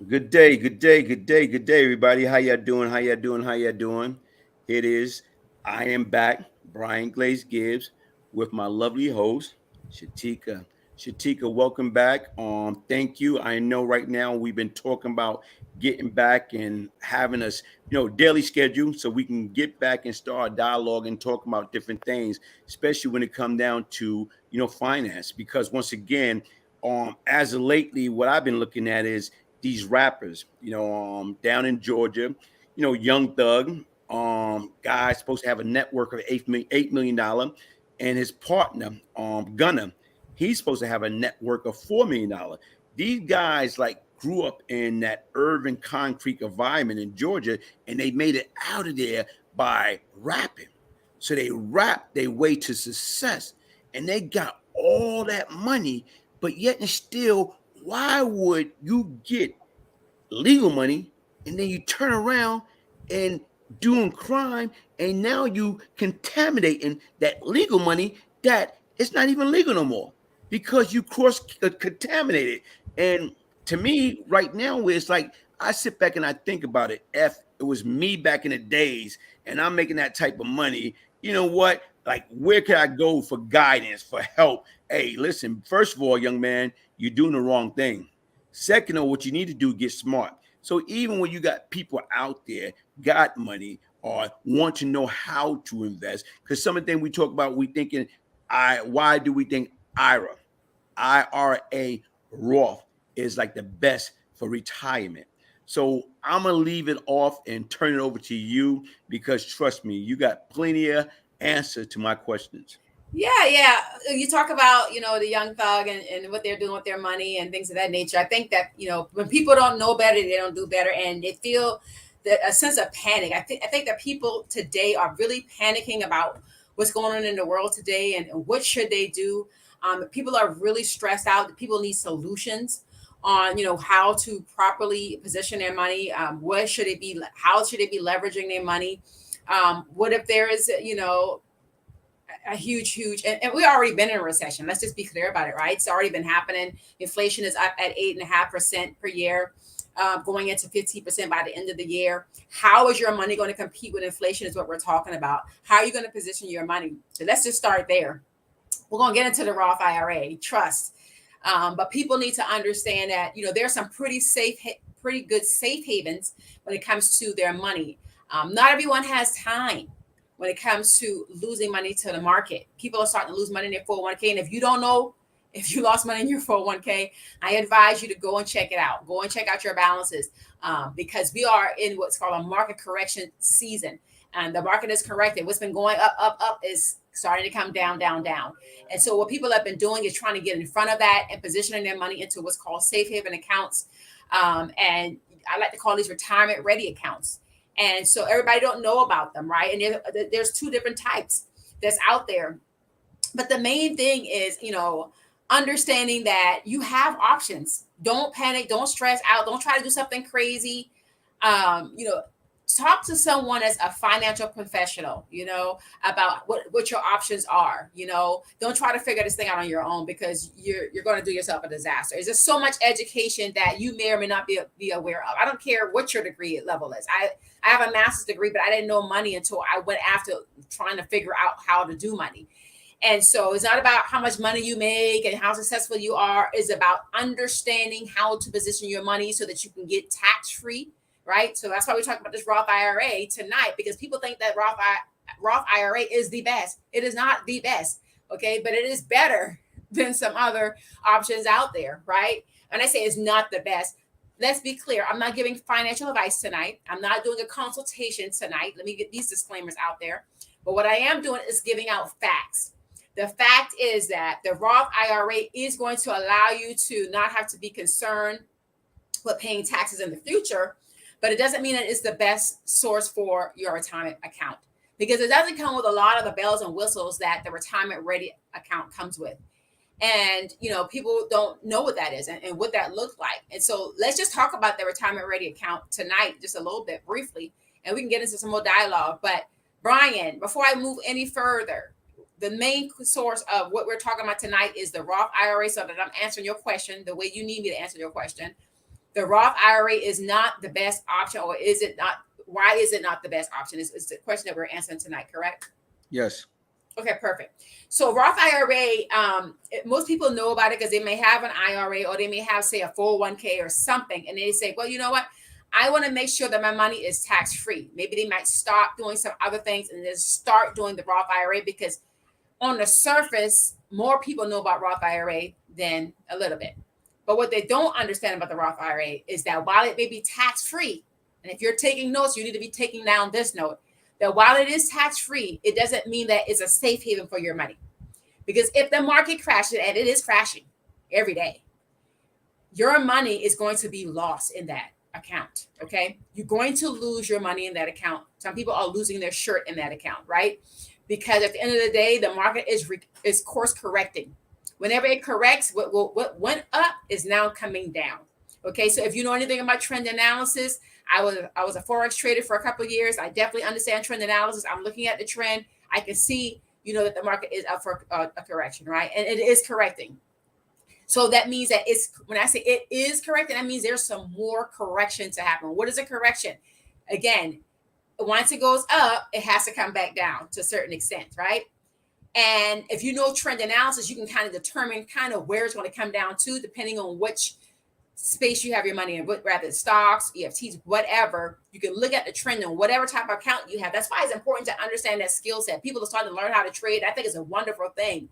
Good day, good day, good day, good day, everybody. How y'all doing? How y'all doing? How y'all doing? It is, I am back, Brian Glaze Gibbs, with my lovely host, Shateka. Shateka, welcome back. Thank you. I know right now we've been talking about getting back and having us, daily schedule so we can get back and start a dialogue and talk about different things, especially when it come down to, finance. Because once again, as of lately, what I've been looking at is these rappers, down in Georgia, Young Thug, guy supposed to have a net worth of $8 million, and his partner, Gunna, he's supposed to have a net worth of $4 million. These guys like grew up in that urban concrete environment in Georgia, and they made it out of there by rapping. So they rap their way to success, and they got all that money, but yet and still, why would you get legal money and then you turn around and doing crime, and now you contaminating that legal money that it's not even legal no more because you cross contaminated? And to me right now, it's like I sit back and I think about it. If it was me back in the days and I'm making that type of money, you know what, like where could I go for guidance, for help? Hey, listen, first of all, young man, you're doing the wrong thing. Second of all, what you need to do, get smart. So even when you got people out there got money or want to know how to invest, because some of the things we talk about, we thinking, why do we think IRA, Roth is like the best for retirement? So I'm gonna leave it off and turn it over to you because trust me, you got plenty of answer to my questions. Yeah. You talk about, the young thug and what they're doing with their money and things of that nature. I think that, when people don't know better, they don't do better, and they feel a sense of panic. I think that people today are really panicking about what's going on in the world today and what should they do. People are really stressed out. People need solutions on how to properly position their money. What should it be? How should they be leveraging their money? What if there is a huge and we already been in a recession. Let's just be clear about it, right? It's already been happening. Inflation is up at 8.5% per year, going into 15% by the end of the year. How is your money going to compete with inflation is what we're talking about. How are you going to position your money? So let's just start there. We're going to get into the Roth IRA trust. But people need to understand that there's some pretty good safe havens when it comes to their money. Not everyone has time when it comes to losing money to the market. People are starting to lose money in their 401k. And if you don't know if you lost money in your 401k, I advise you to go and check it out. Go and check out your balances, because we are in what's called a market correction season. And the market is corrected. What's been going up is starting to come down. And so what people have been doing is trying to get in front of that and positioning their money into what's called safe haven accounts. And I like to call these retirement ready accounts. And so everybody don't know about them, right? And there's two different types that's out there. But the main thing is, understanding that you have options. Don't panic, don't stress out, don't try to do something crazy. Um, you know, Talk to someone as a financial professional, about what your options are. Don't try to figure this thing out on your own, because you're going to do yourself a disaster. There's just so much education that you may or may not be aware of. I don't care what your degree level is. I have a master's degree, but I didn't know money until I went after trying to figure out how to do money. And so it's not about how much money you make and how successful you are. It's about understanding how to position your money so that you can get tax free, right? So that's why we're talking about this Roth IRA tonight, because people think that Roth IRA is the best. It is not the best, okay? But it is better than some other options out there, right? And I say it's not the best. Let's be clear. I'm not giving financial advice tonight. I'm not doing a consultation tonight. Let me get these disclaimers out there. But what I am doing is giving out facts. The fact is that the Roth IRA is going to allow you to not have to be concerned with paying taxes in the future, but it doesn't mean that it's the best source for your retirement account, because it doesn't come with a lot of the bells and whistles that the retirement ready account comes with. And people don't know what that is and what that looks like. And so let's just talk about the retirement ready account tonight, just a little bit briefly, and we can get into some more dialogue. But Brian, before I move any further, the main source of what we're talking about tonight is the Roth IRA, so that I'm answering your question the way you need me to answer your question. the Roth IRA is not the best option, or is it not? Why is it not the best option? Is the question that we're answering tonight, correct? Yes. Okay, perfect. So Roth IRA, most people know about it because they may have an IRA or they may have, say, a 401k or something, and they say, well, you know what? I want to make sure that my money is tax free. Maybe they might stop doing some other things and then start doing the Roth IRA because on the surface, more people know about Roth IRA than a little bit. But what they don't understand about the Roth IRA is that while it may be tax free, and if you're taking notes, you need to be taking down this note, that while it is tax free, it doesn't mean that it's a safe haven for your money. Because if the market crashes, and it is crashing every day, your money is going to be lost in that account. Okay. You're going to lose your money in that account. Some people are losing their shirt in that account, right? Because at the end of the day, the market is course correcting. Whenever it corrects, what went up is now coming down. Okay, so if you know anything about trend analysis, I was a forex trader for a couple of years. I definitely understand trend analysis. I'm looking at the trend. I can see, that the market is up for a correction, right? And it is correcting. So that means that when I say it is correcting, that means there's some more correction to happen. What is a correction? Again, once it goes up, it has to come back down to a certain extent, right? And if you know trend analysis, you can kind of determine kind of where it's going to come down to, depending on which space you have your money in, whether it's stocks, EFTs, whatever. You can look at the trend on whatever type of account you have. That's why it's important to understand that skill set. People are starting to learn how to trade. I think it's a wonderful thing.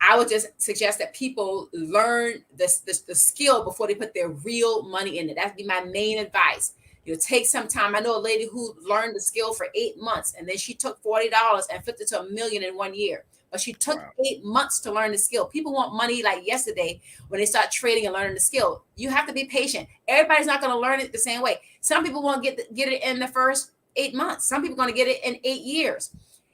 I would just suggest that people learn the skill before they put their real money in it. That'd be my main advice. Take some time. I know a lady who learned the skill for 8 months, and then she took $40 and flipped it to $1 million in 1 year. But she took 8 months to learn the skill. People want money like yesterday when they start trading and learning the skill. You have to be patient. Everybody's not going to learn it the same way. Some people won't get it in the first 8 months. Some people are going to get it in 8 years.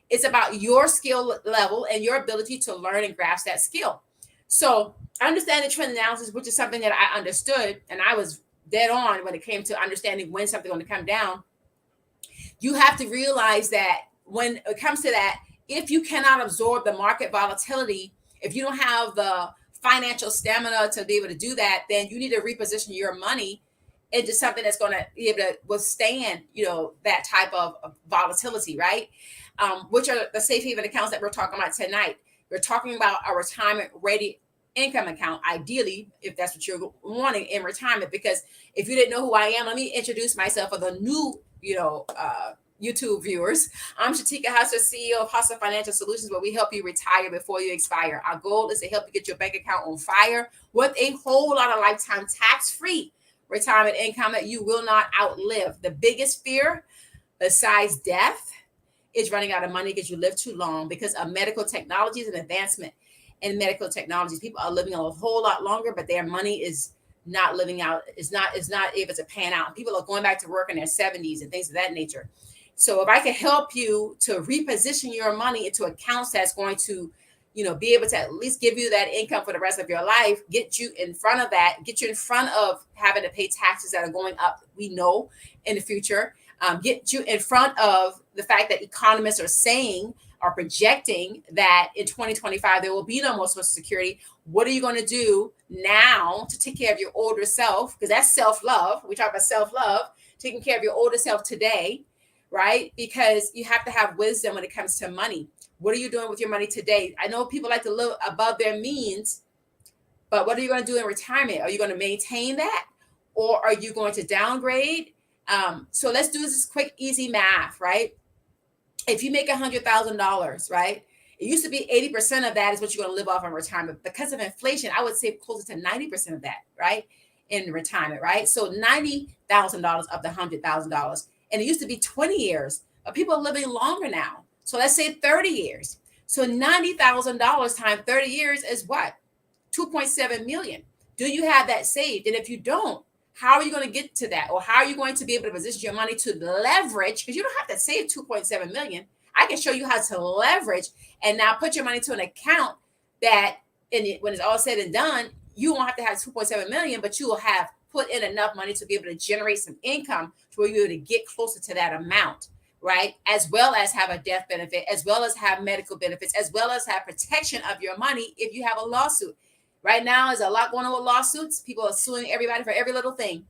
It's about your skill level and your ability to learn and grasp that skill. So understand the trend analysis, which is something that I understood, and I was dead on when it came to understanding when something's going to come down. You have to realize that when it comes to that, if you cannot absorb the market volatility, if you don't have the financial stamina to be able to do that, then you need to reposition your money into something that's going to be able to withstand, that type of volatility, right? Which are the safe haven accounts that we're talking about tonight. We're talking about a retirement ready income account, ideally, if that's what you're wanting in retirement. Because if you didn't know who I am, let me introduce myself for the new, YouTube viewers. I'm Shateka, Husser, CEO of Husser Financial Solutions, where we help you retire before you expire. Our goal is to help you get your bank account on fire with a whole lot of lifetime tax-free retirement income that you will not outlive. The biggest fear, besides death, is running out of money because you live too long because of medical technologies and advancement in medical technologies. People are living a whole lot longer, but their money is not living out, is not able to pan out. People are going back to work in their 70s and things of that nature. So if I can help you to reposition your money into accounts that's going to, be able to at least give you that income for the rest of your life, get you in front of that, get you in front of having to pay taxes that are going up, we know, in the future, get you in front of the fact that economists are projecting that in 2025, there will be no more Social Security. What are you going to do now to take care of your older self? Because that's self-love. We talk about self-love, taking care of your older self today, right? Because you have to have wisdom when it comes to money. What are you doing with your money today? I know people like to live above their means, but what are you going to do in retirement? Are you going to maintain that? Or are you going to downgrade? So let's do this quick, easy math, right? If you make $100,000, right? It used to be 80% of that is what you're going to live off in retirement. Because of inflation, I would say closer to 90% of that, right? In retirement, right? So $90,000 of the $100,000. And it used to be 20 years, but people are living longer now. So let's say 30 years. So $90,000 times 30 years is what? 2.7 million. Do you have that saved? And if you don't, how are you going to get to that? Or how are you going to be able to position your money to leverage? Because you don't have to save 2.7 million. I can show you how to leverage and now put your money to an account that when it's all said and done, you won't have to have 2.7 million, but you will have put in enough money to be able to generate some income to where you're able to get closer to that amount, right? As well as have a death benefit, as well as have medical benefits, as well as have protection of your money if you have a lawsuit. Right now, there's a lot going on with lawsuits. People are suing everybody for every little thing.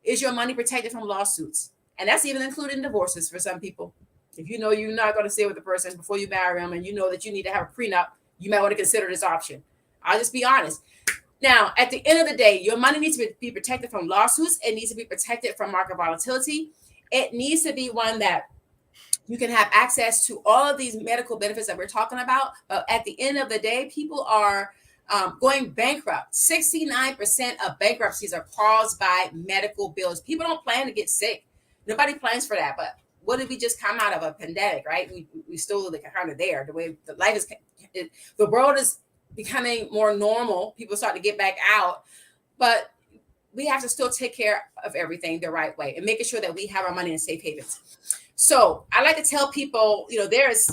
Is your money protected from lawsuits? And that's even including divorces for some people. If you know you're not going to stay with the person before you marry them and you know that you need to have a prenup, you might want to consider this option. I'll just be honest. Now, at the end of the day, your money needs to be protected from lawsuits. It needs to be protected from market volatility. It needs to be one that you can have access to all of these medical benefits that we're talking about. But at the end of the day, people are going bankrupt. 69% of bankruptcies are caused by medical bills. People don't plan to get sick. Nobody plans for that. But what did we just come out of a pandemic, right? We still kind of there. The way the life is, the world is becoming more normal. People start to get back out. But we have to still take care of everything the right way and making sure that we have our money in safe havens. So I like to tell people, there's,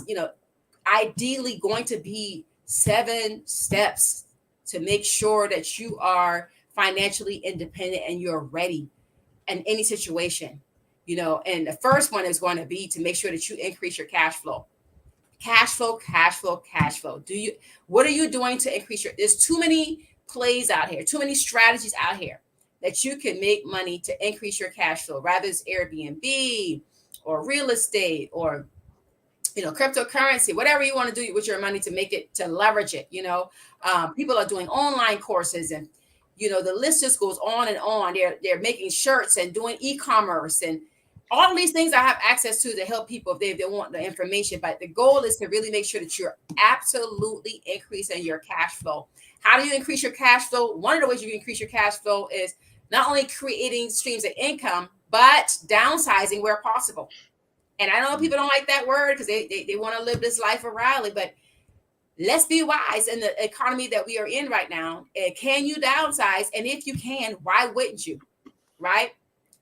ideally going to be 7 steps to make sure that you are financially independent and you're ready in any situation, and the first one is going to be to make sure that you increase your cash flow. Cash flow. What are you doing to increase there's too many plays out here, too many strategies out here that you can make money to increase your cash flow, rather it's Airbnb or real estate or cryptocurrency, whatever you want to do with your money to make it, to leverage it. People are doing online courses, and the list just goes on and on. They're making shirts and doing e-commerce and all these things I have access to help people if they want the information. But the goal is to really make sure that you're absolutely increasing your cash flow. How do you increase your cash flow? One of the ways you can increase your cash flow is not only creating streams of income, but downsizing where possible. And I know people don't like that word because they want to live this life of Riley, but let's be wise in the economy that we are in right now. Can you downsize? And if you can, why wouldn't you? Right?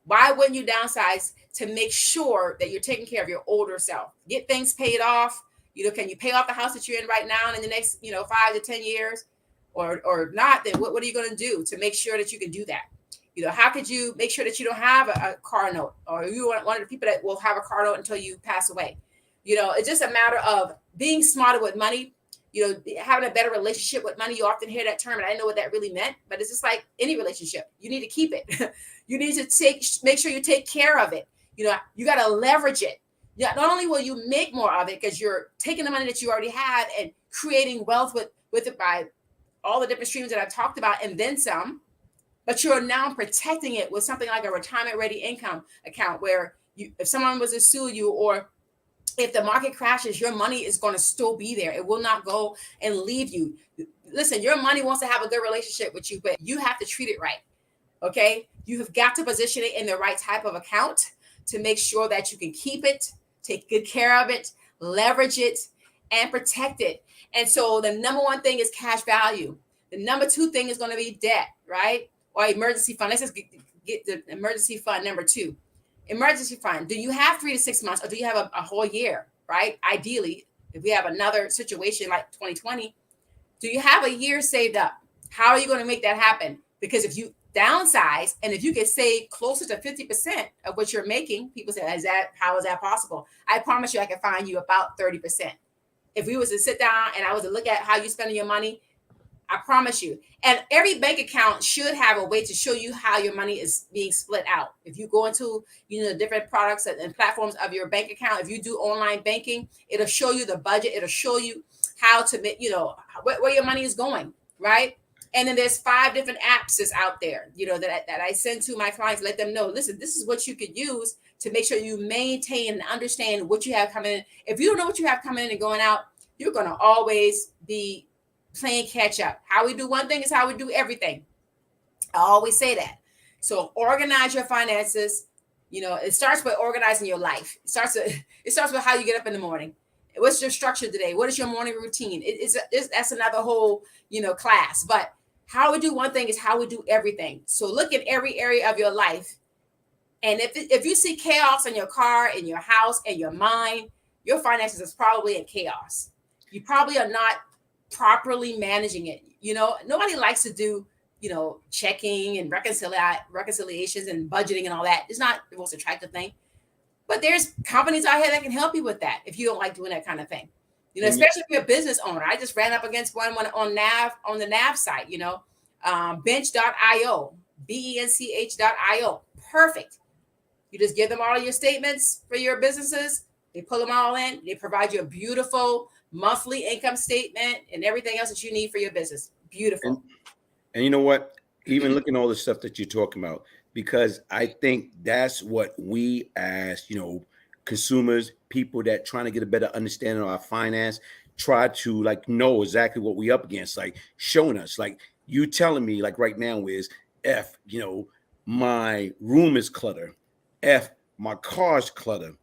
Why wouldn't you downsize to make sure that you're taking care of your older self? Get things paid off. Can you pay off the house that you're in right now and in the next, 5 to 10 years? Or not, then what are you going to do to make sure that you can do that? How could you make sure that you don't have a car note, or you are one of the people that will have a car note until you pass away? It's just a matter of being smarter with money, having a better relationship with money. You often hear that term, and I didn't know what that really meant, but it's just like any relationship. You need to keep it. You need to make sure you take care of it. You got to leverage it. Not only will you make more of it because you're taking the money that you already have and creating wealth with it by all the different streams that I've talked about and then some, but you're now protecting it with something like a retirement ready income account where if someone was to sue you, or if the market crashes, your money is going to still be there. It will not go and leave you. Listen, your money wants to have a good relationship with you, but you have to treat it right. Okay. You have got to position it in the right type of account to make sure that you can keep it, take good care of it, leverage it, and protect it. And so the number one thing is cash value. The number 2 thing is going to be debt, right? Or emergency fund. Let's just get the emergency fund number 2. Emergency fund. Do you have 3 to 6 months, or do you have a whole year, right? Ideally, if we have another situation like 2020, do you have a year saved up? How are you going to make that happen? Because if you downsize and if you can save closer to 50% of what you're making, people say, how is that possible? I promise you, I can find you about 30%. If we was to sit down and I was to look at how you're spending your money, I promise you. And every bank account should have a way to show you how your money is being split out. If you go into, the different products and platforms of your bank account, if you do online banking, it'll show you the budget. It'll show you how to make, where your money is going, right? And then there's 5 different apps that's out there, that I send to my clients, let them know, listen, this is what you could use to make sure you maintain and understand what you have coming in. If you don't know what you have coming in and going out, you're going to always be playing catch up. How we do one thing is how we do everything. I always say that. So organize your finances. It starts with organizing your life. It starts with how you get up in the morning. What's your structure today? What is your morning routine? That's another whole, class. But how we do one thing is how we do everything. So look at every area of your life. And if you see chaos in your car, in your house, in your mind, your finances is probably in chaos. You probably are not properly managing it. Nobody likes to do, checking and reconciliations and budgeting and all that. It's not the most attractive thing. But there's companies out here that can help you with that if you don't like doing that kind of thing. And especially if you're a business owner. I just ran up against one on the Nav site, bench.io, bench.io. Perfect. You just give them all your statements for your businesses. They pull them all in. They provide you a beautiful monthly income statement and everything else that you need for your business. and Beautiful. And you know what? Even looking at all the stuff that you're talking about, because I think that's what we as, consumers, people that trying to get a better understanding of our finance, try to like know exactly what we up against, like showing us, like you telling me like right now is F, my room is clutter. F, my car's clutter.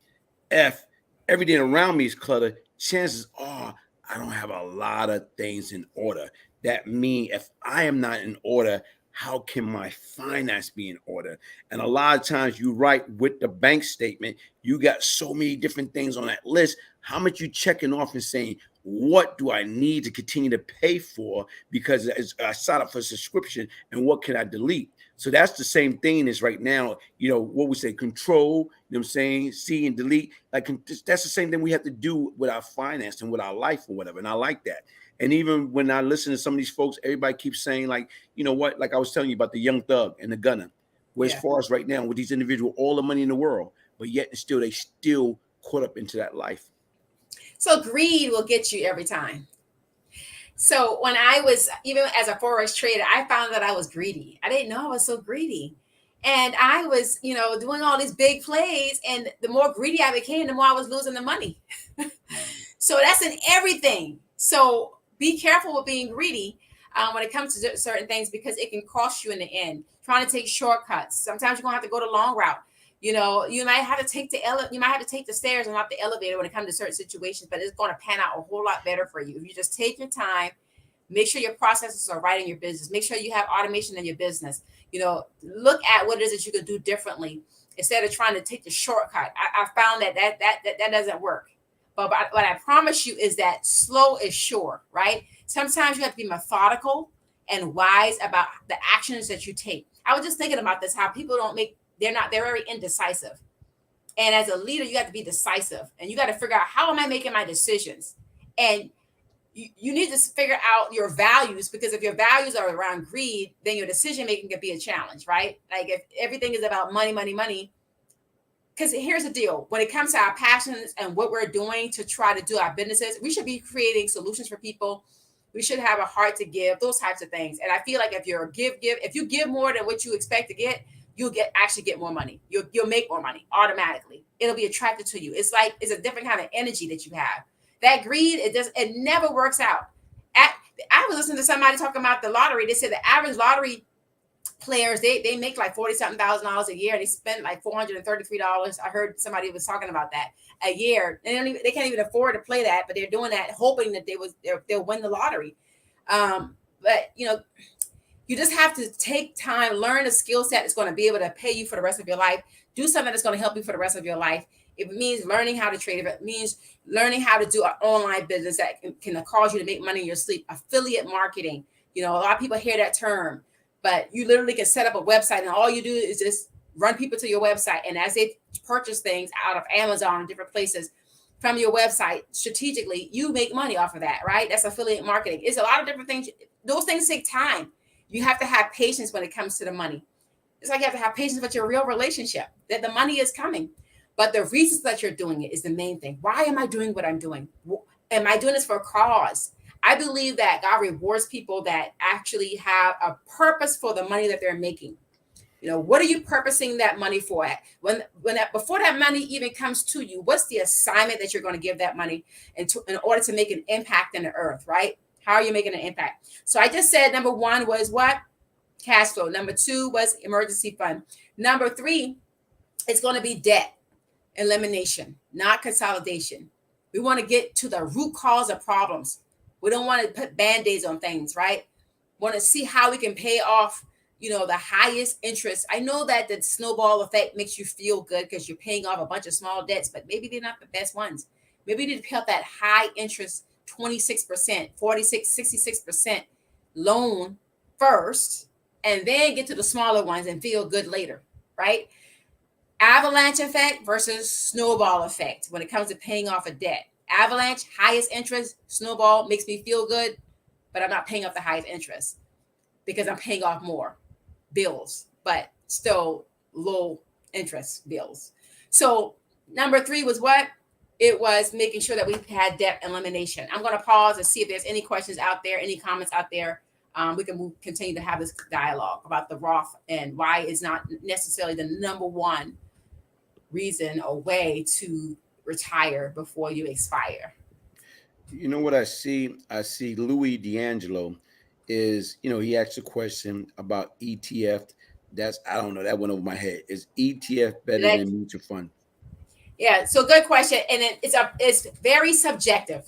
F, everything around me is clutter. Chances are I don't have a lot of things in order. That mean if I am not in order, how can my finance be in order? And a lot of times you write with the bank statement, you got so many different things on that list. How much you checking off and saying, what do I need to continue to pay for? Because I signed up for a subscription, and what can I delete? So that's the same thing as right now, what we say, control, what I'm saying, see and delete. Like that's the same thing we have to do with our finance and with our life or whatever. And I like that. And even when I listen to some of these folks, everybody keeps saying, like, you know what, like I was telling you about the young thug and the gunner, where as Yeah. far as right now with these individuals, all the money in the world, but yet and still they still caught up into that life. So greed will get you every time. So when I was, even as a forex trader, I found that I was greedy. I didn't know I was so greedy. And I was, doing all these big plays. And the more greedy I became, the more I was losing the money. So that's in everything. So be careful with being greedy when it comes to certain things, because it can cost you in the end. Trying to take shortcuts. Sometimes you're gonna have to go the long route. You might have to take you might have to take the stairs and not the elevator when it comes to certain situations, but it's going to pan out a whole lot better for you if you just take your time. Make sure your processes are right in your business. Make sure you have automation in your business. Look at what it is that you could do differently instead of trying to take the shortcut. I found that doesn't work. But what I promise you is that slow is sure, right? Sometimes you have to be methodical and wise about the actions that you take. I was just thinking about this, how people they're very indecisive. And as a leader, you got to be decisive and you got to figure out, how am I making my decisions? And you need to figure out your values, because if your values are around greed, then your decision making can be a challenge, right? Like if everything is about money, money, money. Because here's the deal: when it comes to our passions and what we're doing to try to do our businesses, we should be creating solutions for people. We should have a heart to give, those types of things. And I feel like if you're if you give more than what you expect to get, you'll actually get more money. You'll make more money automatically. It'll be attracted to you. It's a different kind of energy that you have. That greed, it never works out. I was listening to somebody talking about the lottery. They said the average lottery players, they make like $40,000 a year. They spend like $433. I heard somebody was talking about that a year. They can't even afford to play that, but they're doing that hoping that they'll win the lottery. But you just have to take time, learn a skill set that's going to be able to pay you for the rest of your life. Do something that's going to help you for the rest of your life. If it means learning how to trade, if it means learning how to do an online business that can cause you to make money in your sleep, affiliate marketing. A lot of people hear that term, but you literally can set up a website and all you do is just run people to your website. And as they purchase things out of Amazon and different places from your website, strategically, you make money off of that, right? That's affiliate marketing. It's a lot of different things. Those things take time. You have to have patience when it comes to the money. It's like you have to have patience with your real relationship, that the money is coming. But the reasons that you're doing it is the main thing. Why am I doing what I'm doing? Am I doing this for a cause? I believe that God rewards people that actually have a purpose for the money that they're making. What are you purposing that money for? Before that money even comes to you, what's the assignment that you're going to give that money in order to make an impact in the earth, right? How are you making an impact? So I just said number one was what? Cash flow. Number two was emergency fund. Number three, it's going to be debt elimination, not consolidation. We want to get to the root cause of problems. We don't want to put band-aids on things, right? Want to see how we can pay off, the highest interest. I know that the snowball effect makes you feel good because you're paying off a bunch of small debts, but maybe they're not the best ones. Maybe you need to pay off that high interest 26%, 46, 66% loan first, and then get to the smaller ones and feel good later, right? Avalanche effect versus snowball effect when it comes to paying off a debt. Avalanche, highest interest, snowball makes me feel good, but I'm not paying off the highest interest because I'm paying off more bills, but still low interest bills. So number 3 was what? It was making sure that we had debt elimination. I'm going to pause and see if there's any questions out there, any comments out there. We can continue to have this dialogue about the Roth and why it's not necessarily the number one reason or way to retire before you expire. You know what I see? I see Louis D'Angelo is, he asked a question about ETF. That's, I don't know, that went over my head. Is ETF better Like, than mutual fund? yeah, so good question, and it's very subjective.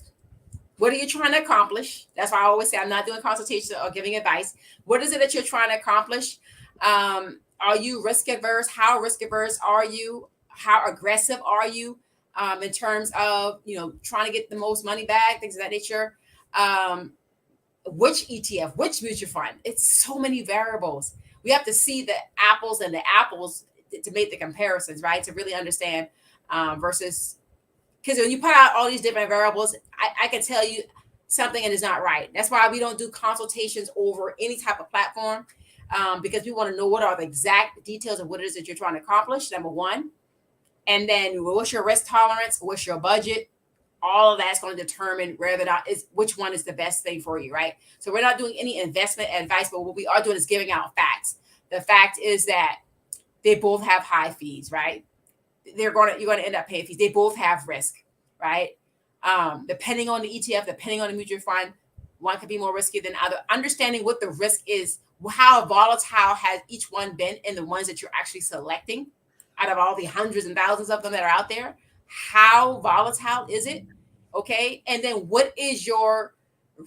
What are you trying to accomplish? That's why I always say I'm not doing consultation or giving advice. What is it that you're trying to accomplish? Are you risk averse? How risk averse are you? How aggressive are you in terms of trying to get the most money back, things of that nature? Which ETF, which mutual fund? It's so many variables. We have to see the apples and the apples to make the comparisons, right? To really understand versus because when you put out all these different variables, I can tell you something and it's not right. That's why we don't do consultations over any type of platform because we want to know what are the exact details of what it is that you're trying to accomplish, number one. And then what's your risk tolerance? What's your budget? All of that's going to determine whether or not is which one is the best thing for you, right? So we're not doing any investment advice, but what we are doing is giving out facts. The fact is that they both have high fees, right? You're going to end up paying fees. They both have risk, right? Depending on the ETF, depending on the mutual fund, one could be more risky than other. Understanding what the risk is, how volatile has each one been in the ones that you're actually selecting out of all the hundreds and thousands of them that are out there. How volatile is it? Okay. And then what is your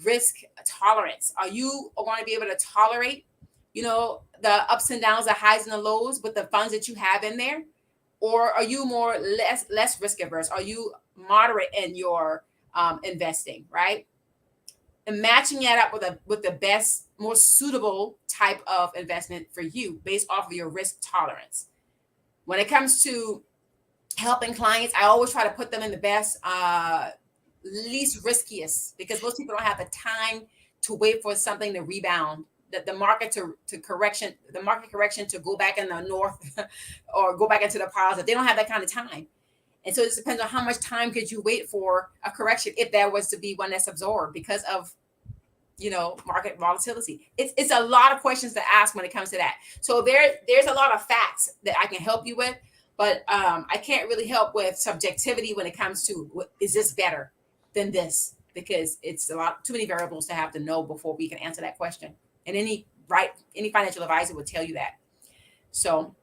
risk tolerance? Are you going to be able to tolerate, the ups and downs, the highs and the lows with the funds that you have in there? Or are you less risk averse? Are you moderate in your investing, right? And matching that up with the best, most suitable type of investment for you based off of your risk tolerance. When it comes to helping clients, I always try to put them in the best, least riskiest, because most people don't have the time to wait for something to rebound, the market to correction, the market correction to go back in the north or go back into the positive. They don't have that kind of time. And so it depends on how much time could you wait for a correction if there was to be one that's absorbed because of market volatility. It's a lot of questions to ask when it comes to that. So there's a lot of facts that I can help you with, but I can't really help with subjectivity when it comes to is this better than this, because it's too many variables to have to know before we can answer that question. And any financial advisor would tell you that. So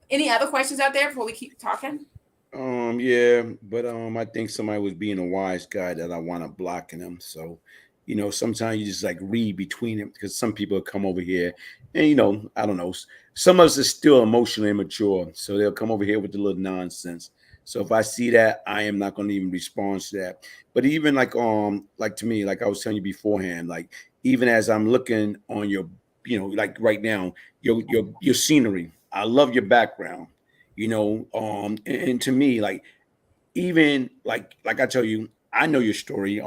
any other questions out there before we keep talking? Yeah, but I think somebody was being a wise guy that I want to blocking them. So, sometimes you just like read between them because some people come over here and I don't know, some of us are still emotionally immature, so they'll come over here with the little nonsense. So if I see that, I am not going to even respond to that. But even like to me, like I was telling you beforehand, like even as I'm looking on your, like right now, your scenery, I love your background, and to me, like even like I tell you, I know your story.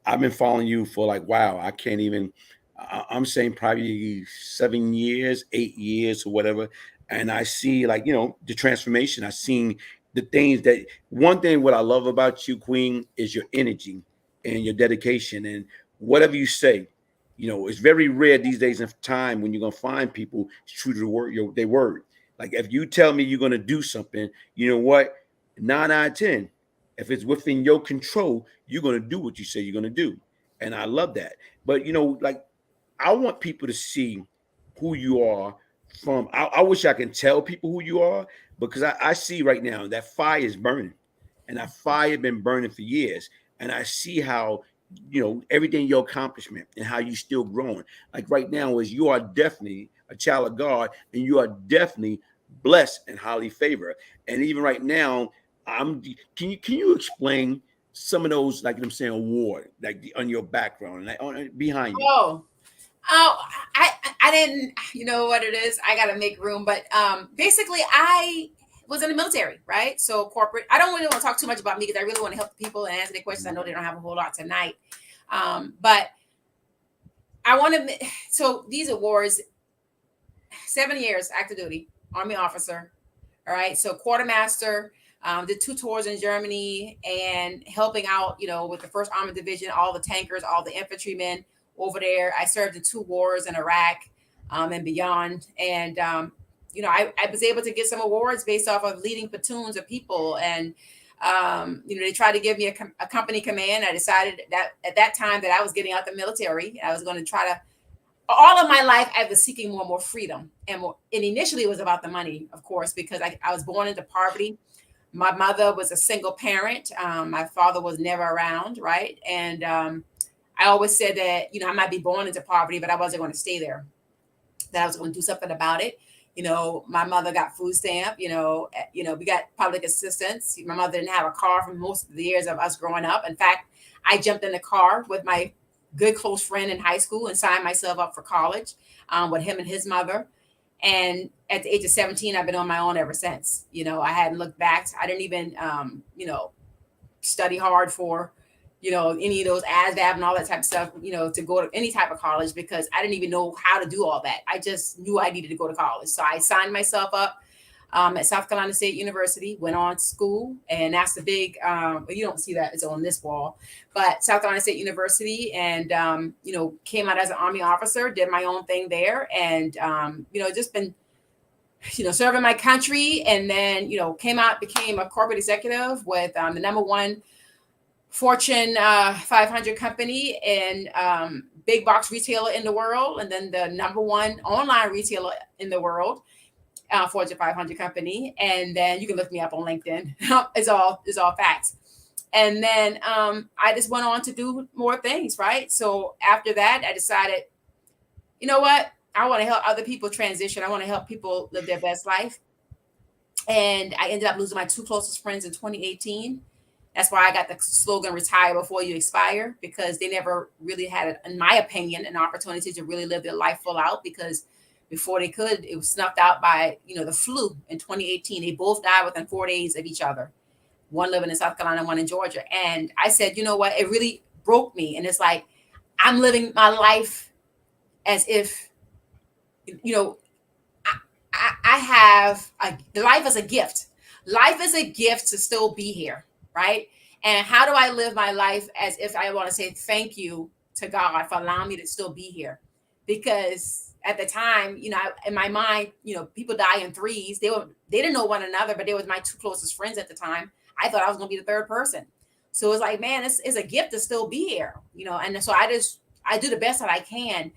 I've been following you for like wow, I can't even. I'm saying probably 7 years, 8 years, or whatever. And I see like the transformation. I seen the things that one thing what I love about you, Queen, is your energy and your dedication and whatever you say. It's very rare these days of time when you're gonna find people true to the word, their word. Like if you tell me you're gonna do something, you know what? 9 out of 10, if it's within your control, you're gonna do what you say you're gonna do, and I love that. But like I want people to see who you are from. I wish I can tell people who you are because I see right now that fire is burning, and that fire been burning for years, and I see how everything your accomplishment and how you still growing. Like right now, is you are definitely a child of God, and you are definitely blessed and highly favored. And even right now, can you explain some of those like I'm saying award like on your background like behind you? Oh, Oh, I didn't. You know what it is? I got to make room. But basically, I was in the military, right? So corporate. I don't really want to talk too much about me because I really want to help the people and answer their questions. I know they don't have a whole lot tonight, but I want to. So these awards, 7 years active duty, Army officer. All right, so quartermaster. Did 2 tours in Germany and helping out, with the First Armored Division, all the tankers, all the infantrymen over there. I served in 2 wars in Iraq and beyond. And, I was able to get some awards based off of leading platoons of people. And, they tried to give me a company command. I decided that at that time that I was getting out the military. I was going to try to, all of my life, I was seeking more and more freedom. And initially it was about the money, of course, because I was born into poverty. My mother was a single parent. My father was never around, right? And I always said that, I might be born into poverty, but I wasn't going to stay there, that I was going to do something about it. My mother got food stamp, we got public assistance. My mother didn't have a car for most of the years of us growing up. In fact, I jumped in the car with my good close friend in high school and signed myself up for college with him and his mother. And at the age of 17, I've been on my own ever since. I hadn't looked back. I didn't even, study hard for, any of those ASVAB and all that type of stuff, to go to any type of college, because I didn't even know how to do all that. I just knew I needed to go to college. So I signed myself up at South Carolina State University, went on to school, and that's the big, you don't see that, it's on this wall, but South Carolina State University, and, came out as an Army officer, did my own thing there, and, just been, serving my country, and then, came out, became a corporate executive with the #1 Fortune 500 company and big box retailer in the world, and then the #1 online retailer in the world. Fortune 500 company, and then you can look me up on LinkedIn. It's all facts. And then I just went on to do more things, right? So after that, I decided, you know what? I want to help other people transition. I want to help people live their best life. And I ended up losing my 2 closest friends in 2018. That's why I got the slogan "Retire before you expire," because they never really had, in my opinion, an opportunity to really live their life full out, because before they could, it was snuffed out by, the flu in 2018. They both died within 4 days of each other. One living in South Carolina, one in Georgia. And I said, you know what? It really broke me. And it's like, I'm living my life as if, I have life as a gift. Life is a gift to still be here, right? And how do I live my life as if I want to say thank you to God for allowing me to still be here? Because at the time, in my mind, people die in threes. They didn't know one another, but they was my 2 closest friends at the time. I thought I was going to be the 3rd person. So it's like, man, it's a gift to still be here, And so I do the best that I can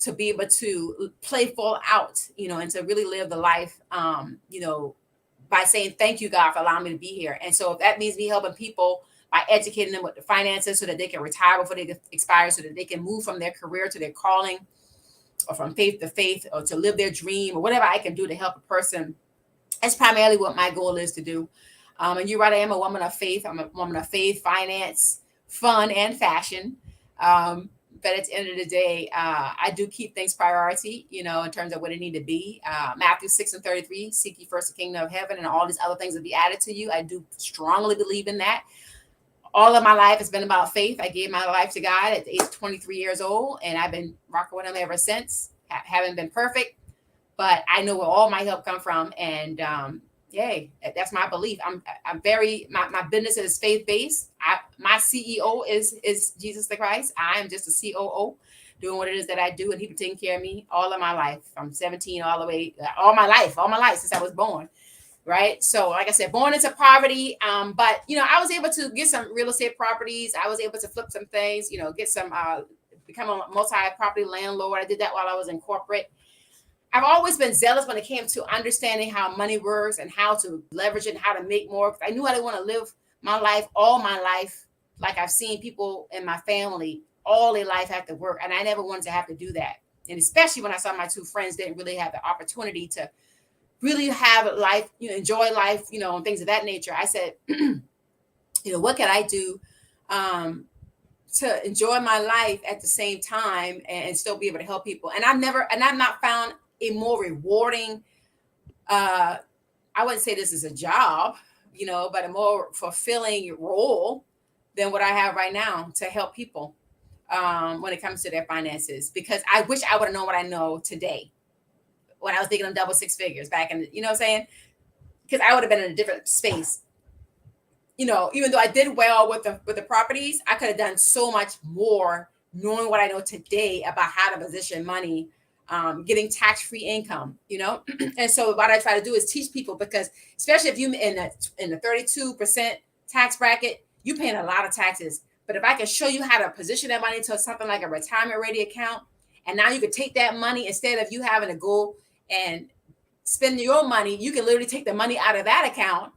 to be able to play full out, and to really live the life, by saying thank you, God, for allowing me to be here. And so if that means me helping people by educating them with the finances so that they can retire before they expire, so that they can move from their career to their calling, or from faith to faith, or to live their dream, or whatever I can do to help a person, that's primarily what my goal is to do. And you're right, I am a woman of faith. I'm a woman of faith, finance, fun, and fashion. But at the end of the day, I do keep things priority, in terms of what it need to be. Matthew 6:33, seek ye first the kingdom of heaven, and all these other things will be added to you. I do strongly believe in that. All of my life has been about faith. I gave my life to God at the age of 23 years old, and I've been rocking with him ever since. Haven't been perfect, but I know where all my help come from. And yay, that's my belief. I'm very, my business is faith-based. My CEO is Jesus the Christ. I am just a COO doing what it is that I do, and he's been taking care of me all of my life, from 17 all the way, all my life since I was born. Right. So like I said, born into poverty. But, I was able to get some real estate properties. I was able to flip some things, get some, become a multi-property landlord. I did that while I was in corporate. I've always been zealous when it came to understanding how money works and how to leverage it and how to make more. I knew I didn't want to live my life, all my life, like I've seen people in my family all their life have to work. And I never wanted to have to do that. And especially when I saw my 2 friends didn't really have the opportunity to really have life, enjoy life, and things of that nature. I said, what can I do to enjoy my life at the same time and still be able to help people? And I've not found a more rewarding I wouldn't say this is a job, but a more fulfilling role than what I have right now to help people when it comes to their finances. Because I wish I would have known what I know today when I was thinking of double six figures back in, you know what I'm saying? Because I would have been in a different space. Even though I did well with the properties, I could have done so much more knowing what I know today about how to position money, getting tax-free income, And so what I try to do is teach people, because especially if you in the 32% tax bracket, you're paying a lot of taxes. But if I can show you how to position that money into something like a retirement ready account, and now you can take that money, instead of you having to go and spend your money, you can literally take the money out of that account,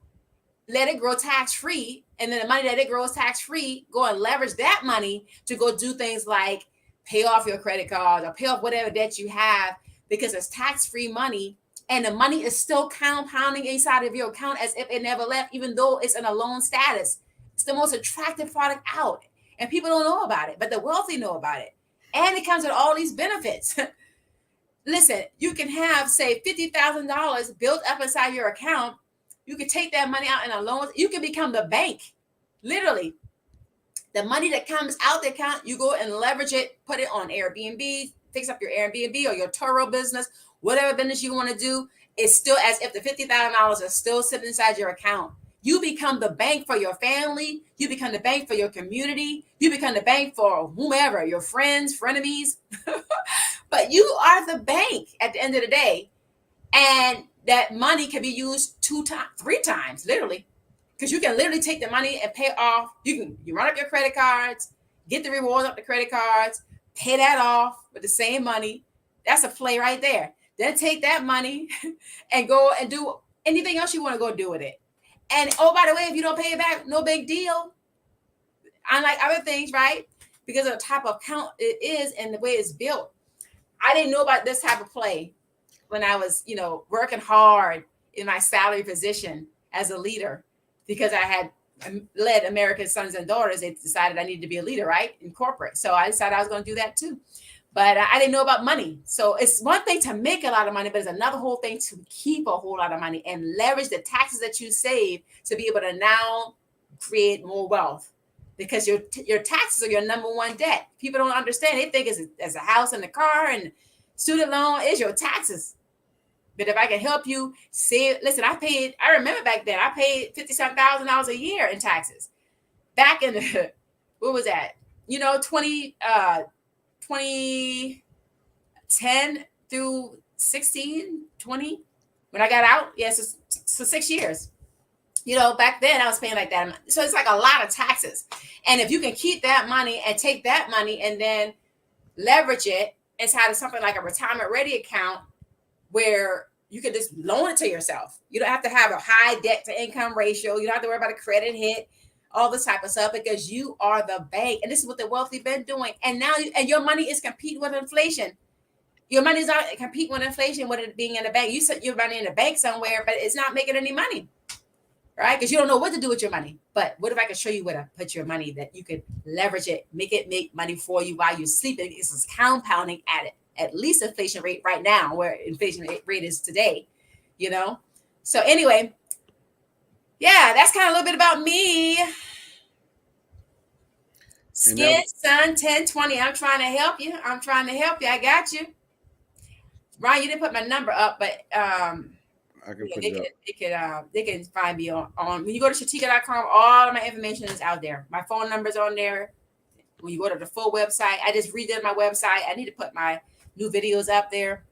let it grow tax free, and then the money that it grows tax free, go and leverage that money to go do things like pay off your credit card or pay off whatever debt you have, because it's tax free money, and the money is still compounding inside of your account as if it never left, even though it's in a loan status. It's the most attractive product out, and people don't know about it, but the wealthy know about it, and it comes with all these benefits. Listen, you can have, say, $50,000 built up inside your account. You can take that money out in a loan. You can become the bank. Literally, the money that comes out the account, you go and leverage it, put it on Airbnb, fix up your Airbnb or your Turo business, whatever business you want to do. It's still as if the $50,000 is still sitting inside your account. You become the bank for your family. You become the bank for your community. You become the bank for whomever, your friends, frenemies. But you are the bank at the end of the day. And that money can be used 2 times, 3 times, literally. Because you can literally take the money and pay off. You run up your credit cards, get the rewards up the credit cards, pay that off with the same money. That's a play right there. Then take that money and go and do anything else you want to go do with it. And oh, by the way, if you don't pay it back, no big deal. Unlike other things, right? Because of the type of account it is and the way it's built. I didn't know about this type of play when I was, working hard in my salary position as a leader, because I had led American Sons and Daughters. They decided I needed to be a leader, right, in corporate. So I decided I was going to do that too. But I didn't know about money. So it's one thing to make a lot of money, but it's another whole thing to keep a whole lot of money and leverage the taxes that you save to be able to now create more wealth. Because your taxes are your number one debt. People don't understand. They think it's a house and a car and student loan is your taxes. But if I can help you save, listen, I remember back then, I paid $57,000 a year in taxes. Back in the, what was that? 2010 through 16, 20, when I got out. Yes, so 6 years. Back then I was paying like that. So it's like a lot of taxes. And if you can keep that money and take that money and then leverage it inside of something like a retirement ready account where you can just loan it to yourself. You don't have to have a high debt to income ratio. You don't have to worry about a credit hit, all this type of stuff, because you are the bank. And this is what the wealthy been doing. And now your money is competing with inflation. Your money is not competing with inflation with it being in the bank. You set your money in the bank somewhere, but it's not making any money. Right? Because you don't know what to do with your money. But what if I could show you where to put your money that you could leverage it, make money for you while you're sleeping? This is compounding at least inflation rate right now, where inflation rate is today, So anyway, yeah, that's kind of a little bit about me. Skid Son 1020. I'm trying to help you. I got you. Brian, you didn't put my number up, but I can put it up. They can find me on when you go to Shateka.com, all of my information is out there. My phone number's on there. When you go to the full website, I just redid my website. I need to put my new videos up there.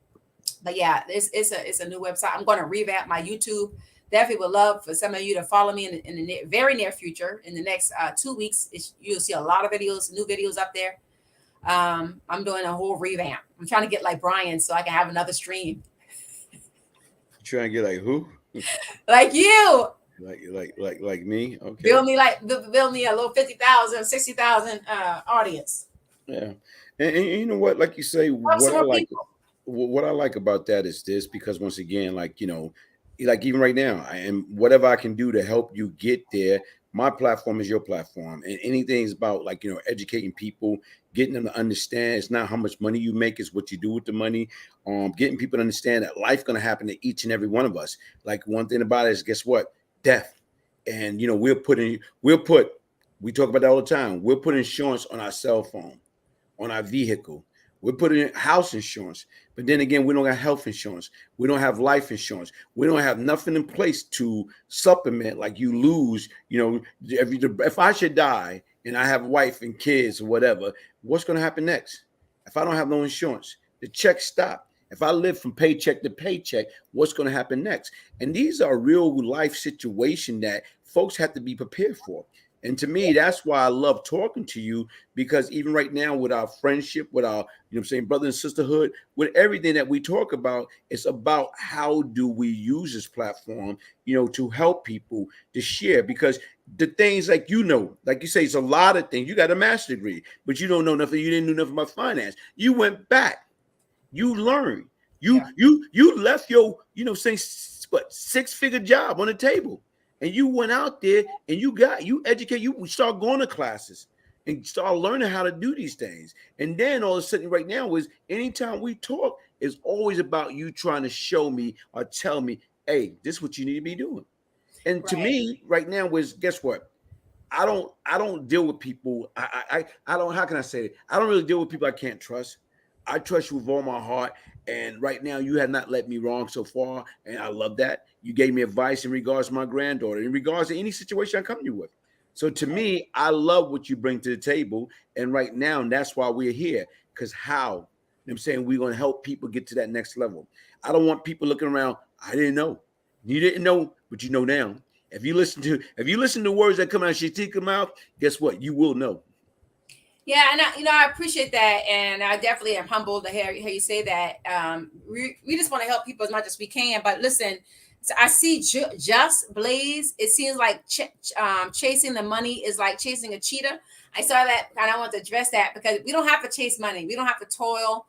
But yeah, it's a new website. I'm going to revamp my YouTube. Definitely would love for some of you to follow me in the very near future. In the next 2 weeks, you'll see a lot of videos, new videos up there. I'm doing a whole revamp. I'm trying to get like Brian so I can have another stream. Trying to get like who? Like you. Like me. Okay. Build me a little 50,000, 60,000 audience. Yeah, and you know what? Like you say, what I like about that is this, because once again, like even right now, and whatever I can do to help you get there, my platform is your platform, and anything is about, like, educating people, getting them to understand it's not how much money you make, it's what you do with the money. Getting people to understand that life's going to happen to each and every one of us. Like, one thing about it is, guess what? Death. And we talk about that all the time. We'll put insurance on our cell phone, on our vehicle. We're putting in house insurance. But then again, we don't have health insurance. We don't have life insurance. We don't have nothing in place to supplement. Like, you lose, if I should die and I have a wife and kids or whatever, what's going to happen next? If I don't have no insurance, the check stop. If I live from paycheck to paycheck, what's going to happen next? And these are real life situations that folks have to be prepared for. And to me, that's why I love talking to you, because even right now, with our friendship, with our, brother and sisterhood, with everything that we talk about, it's about how do we use this platform, to help people, to share. Because the things, like you say, it's a lot of things. You got a master's degree, but you don't know nothing. You didn't know nothing about finance. You went back. You learned. You left your, say, what, 6-figure job on the table. And you went out there and you educate, you start going to classes and start learning how to do these things. And then all of a sudden right now is, anytime we talk, it's always about you trying to show me or tell me, hey, this is what you need to be doing. And to me right now is, guess what? I don't deal with people. I don't, how can I say it? I don't really deal with people I can't trust. I trust you with all my heart. And right now, you have not let me wrong so far. And I love that. You gave me advice in regards to my granddaughter, in regards to any situation I come to you with. So to me, I love what you bring to the table. And right now, that's why we're here. Because how? I'm saying, we're going to help people get to that next level. I don't want people looking around. I didn't know. You didn't know, but you know now. If you listen to words that come out of Shateka's mouth, guess what? You will know. Yeah, and I appreciate that, and I definitely am humbled to hear you say that. We just want to help people as much as we can. But listen, so I see just Blaze. It seems like chasing the money is like chasing a cheetah. I saw that, and I want to address that, because we don't have to chase money. We don't have to toil.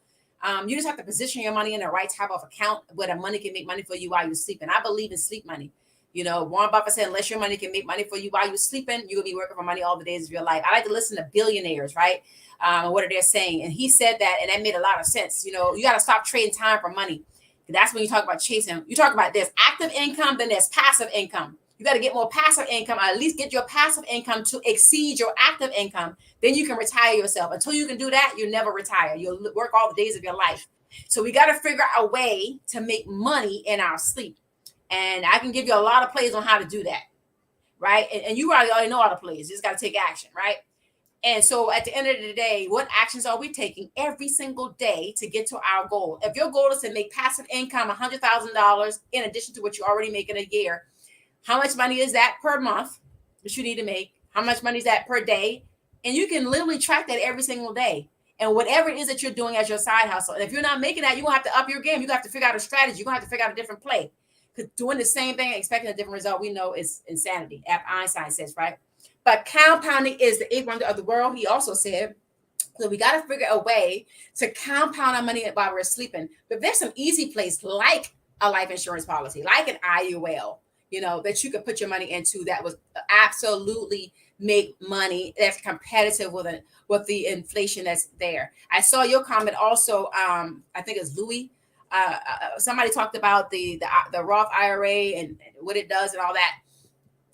You just have to position your money in the right type of account where the money can make money for you while you're sleeping. I believe in sleep money. Warren Buffett said, unless your money can make money for you while you're sleeping, you're going to be working for money all the days of your life. I like to listen to billionaires, right? What are they saying? And he said that, and that made a lot of sense. You got to stop trading time for money. That's when you talk about chasing. You talk about there's active income, then there's passive income. You got to get more passive income, or at least get your passive income to exceed your active income. Then you can retire yourself. Until you can do that, you'll never retire. You'll work all the days of your life. So we got to figure out a way to make money in our sleep. And I can give you a lot of plays on how to do that, right? And you already know all the plays. You just got to take action, right? And so at the end of the day, what actions are we taking every single day to get to our goal? If your goal is to make passive income $100,000 in addition to what you already make in a year, how much money is that per month that you need to make? How much money is that per day? And you can literally track that every single day. And whatever it is that you're doing as your side hustle. And if you're not making that, you're going to have to up your game. You're going to have to figure out a strategy. You're going to have to figure out a different play. Because doing the same thing, expecting a different result, we know is insanity. Einstein says, right? But compounding is the eighth wonder of the world. He also said, so we got to figure a way to compound our money while we're sleeping. But there's some easy plays, like a life insurance policy, like an IUL, that you could put your money into that would absolutely make money that's competitive with the inflation that's there. I saw your comment also. I think it's Louis. Somebody talked about the Roth IRA and what it does and all that.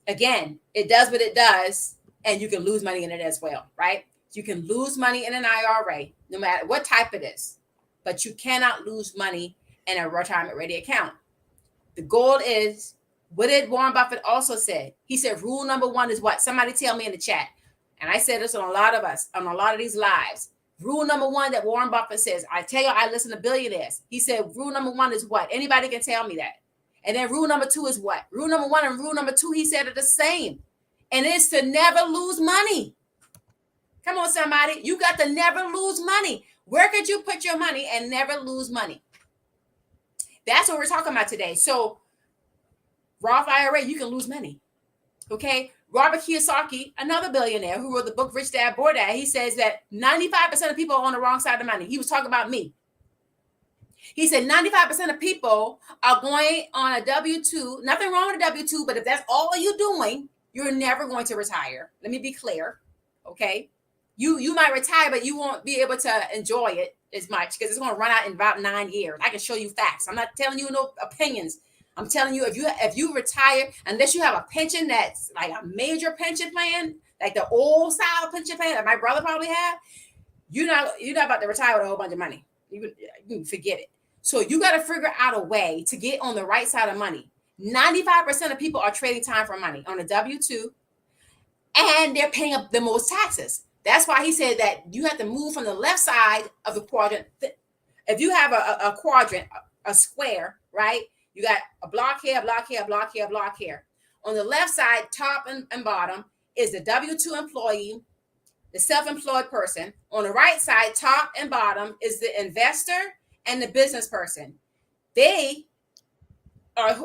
Again, it does what it does, and you can lose money in it as well, right? You can lose money in an IRA, no matter what type it is, but you cannot lose money in a retirement ready account. The goal is, what did Warren Buffett also said? He said, rule number one is what? Somebody tell me in the chat. And I said this on a lot of these lives. Rule number one that Warren Buffett says, I tell you, I listen to billionaires. He said, rule number one is what? Anybody can tell me that. And then rule number two is what? Rule number one and rule number two, he said, are the same. And it's to never lose money. Come on, somebody. You got to never lose money. Where could you put your money and never lose money? That's what we're talking about today. So Roth IRA, you can lose money. Okay. Robert Kiyosaki, another billionaire who wrote the book Rich Dad Poor Dad, he says that 95% of people are on the wrong side of money. He was talking about me. He said 95% of people are going on a W-2. Nothing wrong with a W-2, but if that's all you're doing, you're never going to retire. Let me be clear. Okay. You might retire, but you won't be able to enjoy it as much because it's going to run out in about 9 years. I can show you facts. I'm not telling you no opinions. I'm telling you, if you retire, unless you have a pension that's like a major pension plan, like the old style pension plan that my brother probably had, you're not about to retire with a whole bunch of money. You can forget it. So you got to figure out a way to get on the right side of money. 95% of people are trading time for money on a W-2, and they're paying up the most taxes. That's why he said that you have to move from the left side of the quadrant. If you have a quadrant, a square, right? You got a block here, a block here, a block here, a block here. On the left side, top and bottom, is the W-2 employee, the self-employed person. On the right side, top and bottom, is the investor and the business person. They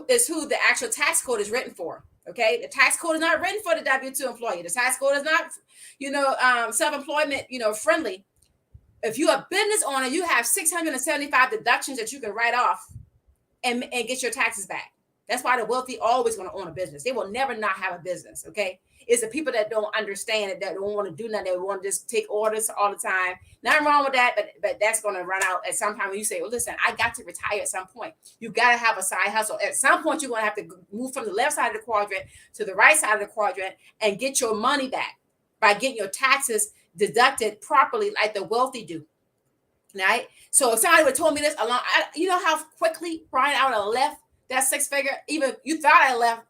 is who the actual tax code is written for. Okay, the tax code is not written for the W-2 employee. The tax code is not, self-employment, friendly. If you're a business owner, you have 675 deductions that you can write off and get your taxes back. That's why the wealthy always going to own a business. They will never not have a business. Okay, it's the people that don't understand it, that don't want to do nothing. They want to just take orders all the time. Nothing wrong with that, but that's going to run out at some time when you say, well, listen, I got to retire at some point. You got to have a side hustle. At some point, you're going to have to move from the left side of the quadrant to the right side of the quadrant and get your money back by getting your taxes deducted properly like the wealthy do. Right? So if somebody would told me this along, you know how quickly, Brian, I would have left that six figure. Even you thought I left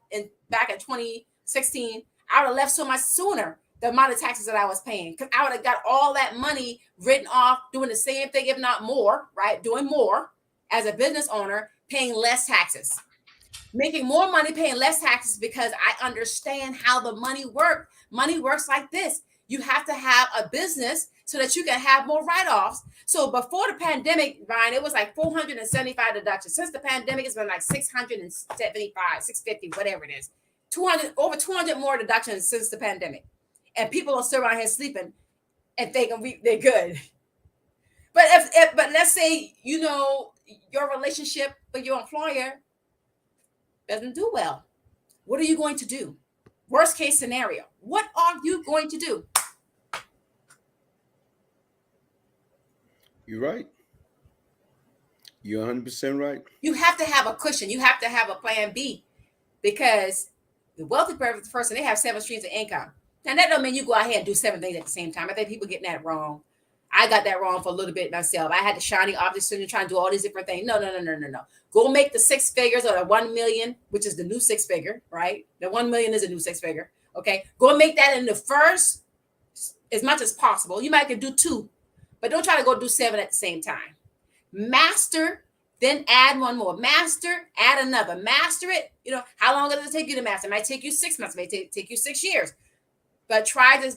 back in 2016, I would have left so much sooner, the amount of taxes that I was paying, because I would have got all that money written off, doing the same thing, if not more, right? Doing more as a business owner, paying less taxes, making more money, paying less taxes, because I understand how the money works. Money works like this. You have to have a business so that you can have more write-offs. So before the pandemic, Ryan, it was like 475 deductions. Since the pandemic, it's been like 675, 650, whatever it is. Over 200 more deductions since the pandemic. And people are still around here sleeping and thinking they're good. But but let's say, your relationship with your employer doesn't do well. What are you going to do? Worst case scenario. What are you going to do? You're right. You're 100% right. You have to have a cushion. You have to have a plan B, because the wealthy person, they have 7 streams of income. Now, that don't mean you go out here and do 7 things at the same time. I think people getting that wrong. I got that wrong for a little bit myself. I had the shiny object syndrome, trying to do all these different things. No. Go make the 6 figures, or the 1 million, which is the new 6 figure, right? The 1 million is a new 6 figure. Okay. Go and make that in the first as much as possible. You might can do 2, but don't try to go do 7 at the same time. Master, then add 1 more. Master, add another. Master it. How long does it take you to master? It might take you 6 months. It may take you 6 years. But try to,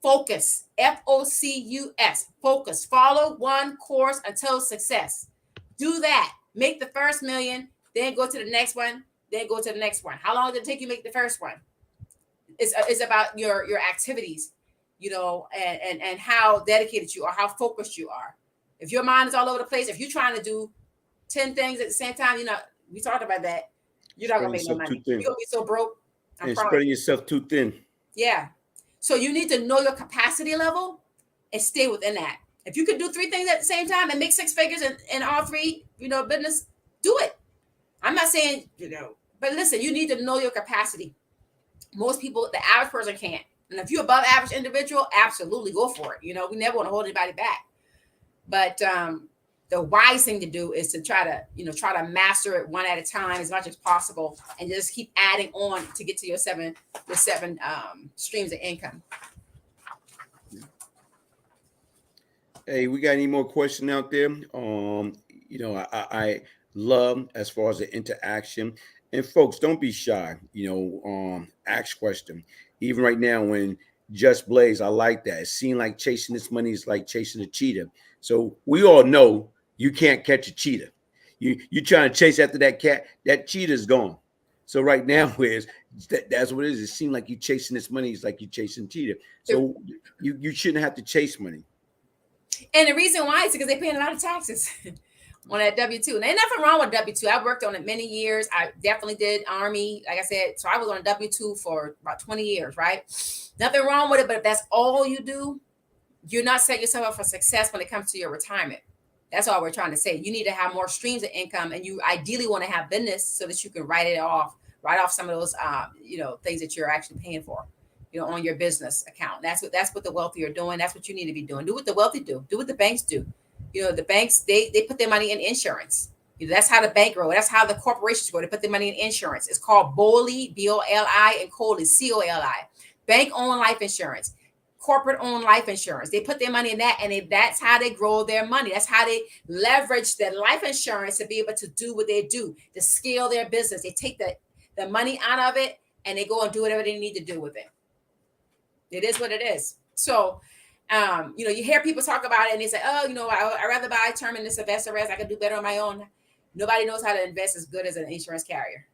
focus. Focus. Focus. Follow one course until success. Do that. Make the first million, then go to the next one, then go to the next one. How long did it take you to make the first one? It's about your activities, and how dedicated you are, how focused you are. If your mind is all over the place, if you're trying to do 10 things at the same time, we talked about that. You're not going to make no money. You're going to be so broke. And spreading yourself too thin. Yeah. So you need to know your capacity level and stay within that. If you could do 3 things at the same time and make 6 figures in all 3, business, do it. I'm not saying, but listen, you need to know your capacity. Most people, the average person can't. And if you're above average individual, absolutely go for it. We never want to hold anybody back. But the wise thing to do is to try to master it one at a time as much as possible, and just keep adding on to get to your 7 streams of income. Hey, we got any more questions out there? I love as far as the interaction. And folks, don't be shy. Ask question. Even right now, when Just Blaze, I like that. It seemed like chasing this money is like chasing a cheetah. So we all know you can't catch a cheetah. You trying to chase after that cat, that cheetah's gone. So right now, that's what it is. It seems like you chasing this money. It's like you chasing cheetah. So you shouldn't have to chase money. And the reason why is because they're paying a lot of taxes. on that W-2. And there's nothing wrong with W-2. I worked on it many years. I definitely did Army, like I said. So I was on W-2 for about 20 years, right? Nothing wrong with it, but if that's all you do, you're not setting yourself up for success when it comes to your retirement. That's all we're trying to say. You need to have more streams of income, and you ideally want to have business so that you can write off some of those, things that you're actually paying for, on your business account. That's what the wealthy are doing. That's what you need to be doing. Do what the wealthy do. Do what the banks do. The banks, they put their money in insurance. That's how the bank grow. That's how the corporations grow. They put their money in insurance. It's called BOLI, BOLI, and COLI, COLI. Bank-owned life insurance, corporate-owned life insurance. They put their money in that, and that's how they grow their money. That's how they leverage their life insurance to be able to do what they do, to scale their business. They take the money out of it, and they go and do whatever they need to do with it. It is what it is. So, you hear people talk about it and they say, oh, I'd rather buy term and this invest the rest. I can do better on my own. Nobody knows how to invest as good as an insurance carrier.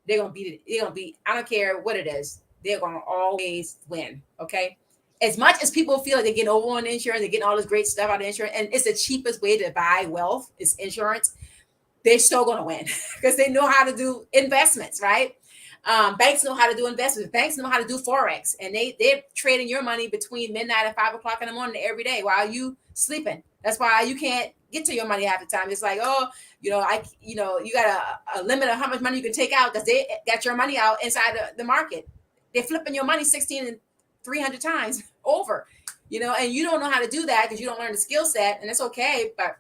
They're going to beat it. They're going to beat, I don't care what it is. They're going to always win. Okay. As much as people feel like they're getting over on insurance, they're getting all this great stuff out of insurance, and it's the cheapest way to buy wealth is insurance. They're still going to win because they know how to do investments, right? Banks know how to do investments. Banks know how to do Forex, and they're trading your money between midnight and 5 o'clock in the morning every day while you sleeping. That's why you can't get to your money half the time. It's like, you got a limit of how much money you can take out because they got your money out inside the market. They're flipping your money 16 and 300 times over, and you don't know how to do that because you don't learn the skill set, and it's okay. But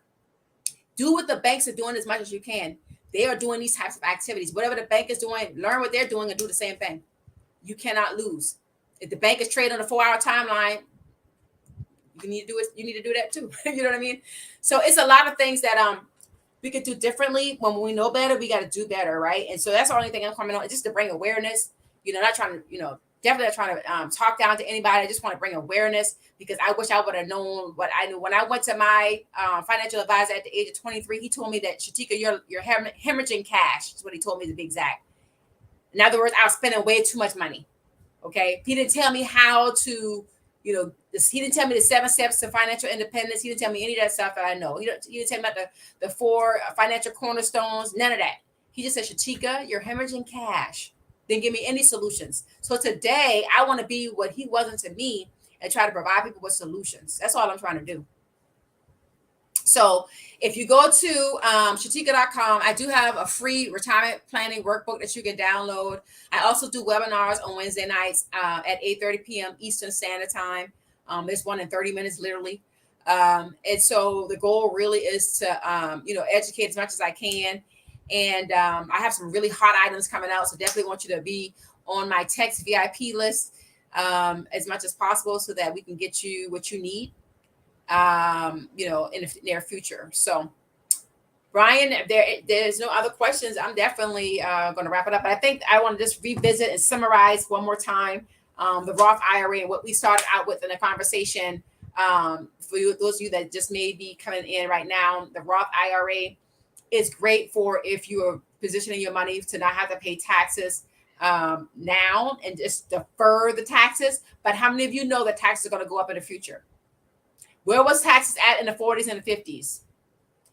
do what the banks are doing as much as you can. They are doing these types of activities. Whatever the bank is doing, learn what they're doing and do the same thing. You cannot lose. If the bank is trading on a 4-hour timeline, you need to do it. You need to do that too. You know what I mean? So it's a lot of things that we could do differently. When we know better, we got to do better, right? And so that's the only thing I'm coming on, just to bring awareness. Not trying to, definitely not trying to talk down to anybody. I just want to bring awareness because I wish I would have known what I knew when I went to my financial advisor at the age of 23. He told me that, Shateka, you're hemorrhaging cash. That's what he told me, to be exact. In other words, I was spending way too much money. Okay, he didn't tell me how to, he didn't tell me the 7 steps to financial independence. He didn't tell me any of that stuff that I know. He didn't tell me about the 4 financial cornerstones. None of that. He just said, Shateka, you're hemorrhaging cash. Didn't give me any solutions. So today I want to be what he wasn't to me and try to provide people with solutions. That's all I'm trying to do. So if you go to Shateka.com, I do have a free retirement planning workbook that you can download. I also do webinars on Wednesday nights at 8:30 p.m. Eastern Standard Time. There's one in 30 minutes, literally. And so the goal really is to, educate as much as I can. And I have some really hot items coming out. So definitely want you to be on my text VIP list as much as possible so that we can get you what you need, in the near future. So, Brian, there's no other questions. I'm definitely going to wrap it up. But I think I want to just revisit and summarize one more time the Roth IRA and what we started out with in the conversation. For those of you that just may be coming in right now, the Roth IRA is great for if you are positioning your money to not have to pay taxes now and just defer the taxes. But how many of you know that taxes are going to go up in the future? Where was taxes at in the 40s and the 50s?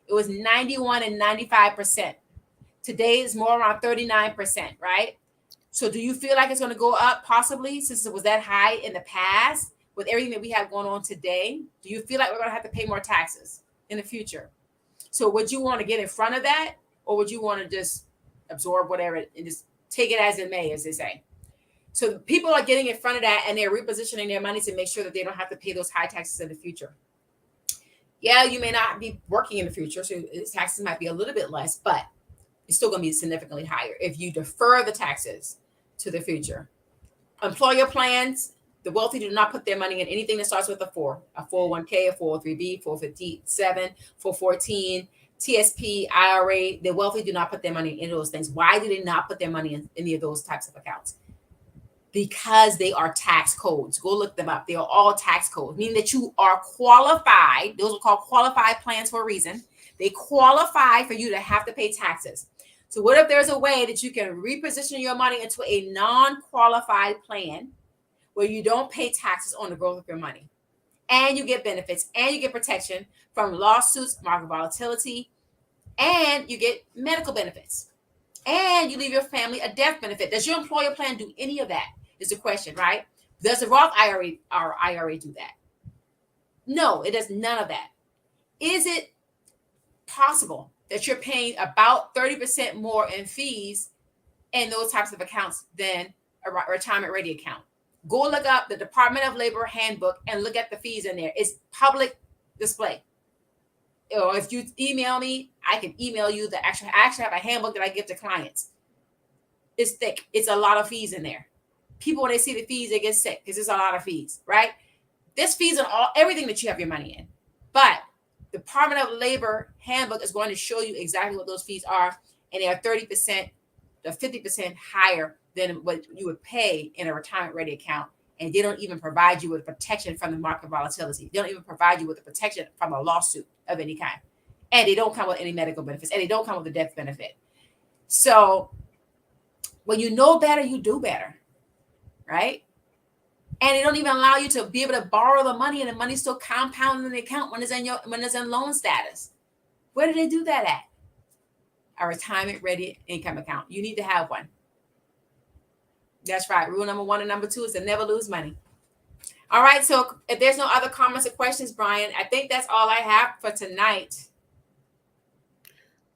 It was 91 and 95%. Today is more around 39%, right? So do you feel like it's going to go up possibly since it was that high in the past with everything that we have going on today? Do you feel like we're going to have to pay more taxes in the future? So would you want to get in front of that, or would you want to just absorb whatever and just take it as it may, as they say? So people are getting in front of that and they're repositioning their money to make sure that they don't have to pay those high taxes in the future. Yeah, you may not be working in the future, so taxes might be a little bit less, but it's still going to be significantly higher if you defer the taxes to the future. Employer plans, the wealthy do not put their money in anything that starts with a 4, a 401k, a 403b, 457, 414, TSP, IRA. The wealthy do not put their money in those things. Why do they not put their money in any of those types of accounts? Because they are tax codes. Go look them up. They are all tax codes, meaning that you are qualified. Those are called qualified plans for a reason. They qualify for you to have to pay taxes. So what if there's a way that you can reposition your money into a non-qualified plan where you don't pay taxes on the growth of your money, and you get benefits and you get protection from lawsuits, market volatility, and you get medical benefits, and you leave your family a death benefit. Does your employer plan do any of that? Is the question, right? Does the Roth IRA or IRA do that? No, it does none of that. Is it possible that you're paying about 30% more in fees in those types of accounts than a retirement ready account? Go look up the Department of Labor handbook and look at the fees in there. It's public display. Or if you email me, I can email you the actual. I actually have a handbook that I give to clients. It's thick. It's a lot of fees in there. People, when they see the fees, they get sick because it's a lot of fees, right? This fees on everything that you have your money in. But the Department of Labor handbook is going to show you exactly what those fees are, and they are 30% to 50% higher than what you would pay in a retirement ready account. And they don't even provide you with protection from the market volatility. They don't even provide you with the protection from a lawsuit of any kind. And they don't come with any medical benefits, and they don't come with a death benefit. So when you know better, you do better, right? And they don't even allow you to be able to borrow the money, and the money's still compounding in the account when it's in loan status. Where do they do that at? A retirement ready income account. You need to have one. That's right. Rule number 1 and number 2 is to never lose money. All right. So if there's no other comments or questions, Brian, I think that's all I have for tonight.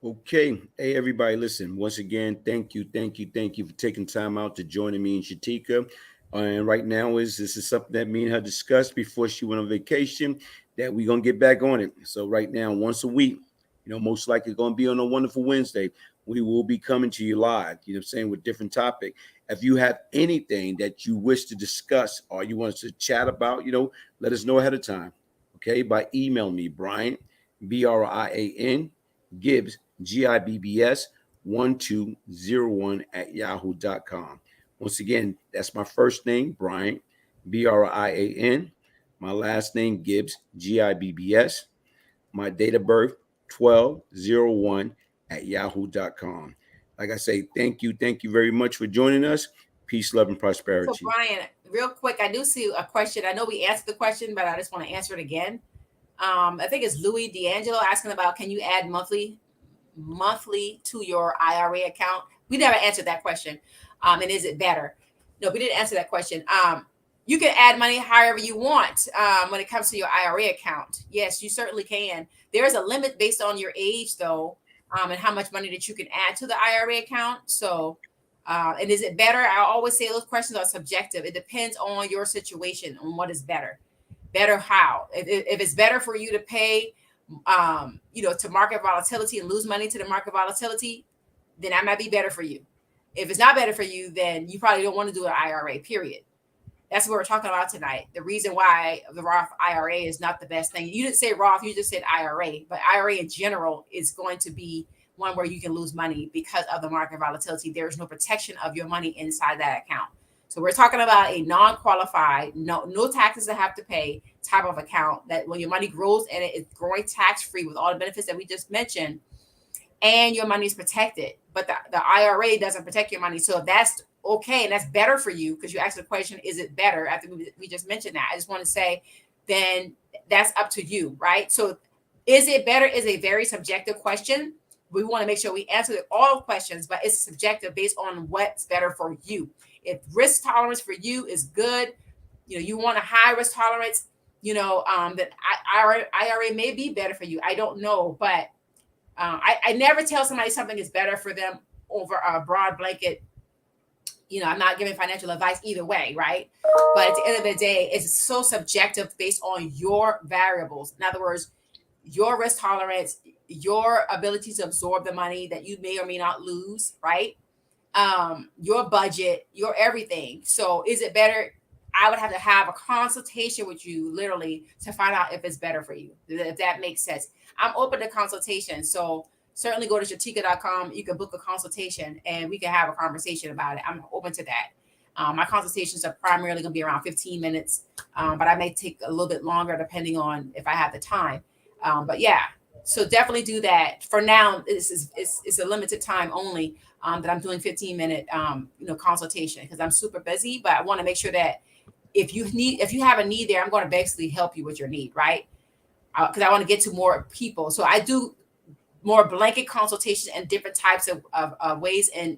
Okay. Hey, everybody, listen, once again, thank you for taking time out to joining me and Shateka. And right now this is something that me and her discussed before she went on vacation, that we're going to get back on it. So right now, once a week, most likely going to be on a Wonderful Wednesday, we will be coming to you live, with different topic. If you have anything that you wish to discuss or you want us to chat about, let us know ahead of time. Okay. By email me, Brian, Brian, Gibbs, Gibbs, 1201 at yahoo.com. Once again, that's my first name, Brian, Brian. My last name, Gibbs, Gibbs. My date of birth, 1201 at yahoo.com. Like I say, thank you very much for joining us. Peace, love, and prosperity. So, Brian, real quick, I do see a question. I know we answered the question, but I just want to answer it again. I think it's Louis D'Angelo asking about, can you add monthly to your IRA account? We never answered that question. And is it better? No, we didn't answer that question. You can add money however you want when it comes to your IRA account. Yes, you certainly can. There is a limit based on your age, though, and how much money that you can add to the IRA account. So, and is it better? I always say those questions are subjective. It depends on your situation, on what is better. Better how? If it's better for you to pay, to market volatility and lose money to the market volatility, then that might be better for you. If it's not better for you, then you probably don't want to do an IRA, period. That's what we're talking about tonight. The reason why the Roth IRA is not the best thing. You didn't say Roth, you just said IRA. But IRA in general is going to be one where you can lose money because of the market volatility. There is no protection of your money inside that account. So we're talking about a non-qualified, no taxes to have to pay type of account that when your money grows and it's growing tax-free with all the benefits that we just mentioned, and your money is protected. But the IRA doesn't protect your money. So if that's okay, and that's better for you, because you asked the question, is it better? After we just mentioned that, I just want to say, then that's up to you, right? So is it better is a very subjective question. We want to make sure we answer all questions, but it's subjective based on what's better for you. If risk tolerance for you is good, you want a high risk tolerance, that IRA may be better for you. I don't know, but I never tell somebody something is better for them over a broad blanket. I'm not giving financial advice either way, right? But at the end of the day, it's so subjective based on your variables. In other words, your risk tolerance, your ability to absorb the money that you may or may not lose, right? Your budget, your everything. So is it better? I would have to have a consultation with you literally to find out if it's better for you, if that makes sense. I'm open to consultation. So certainly go to Shateka.com. You can book a consultation and we can have a conversation about it. I'm open to that. My consultations are primarily going to be around 15 minutes, but I may take a little bit longer depending on if I have the time. But yeah, so definitely do that. For now, it's a limited time only that I'm doing 15-minute consultation because I'm super busy. But I want to make sure that if you have a need there, I'm going to basically help you with your need, right? Because I want to get to more people. So I do more blanket consultation and different types of ways. And,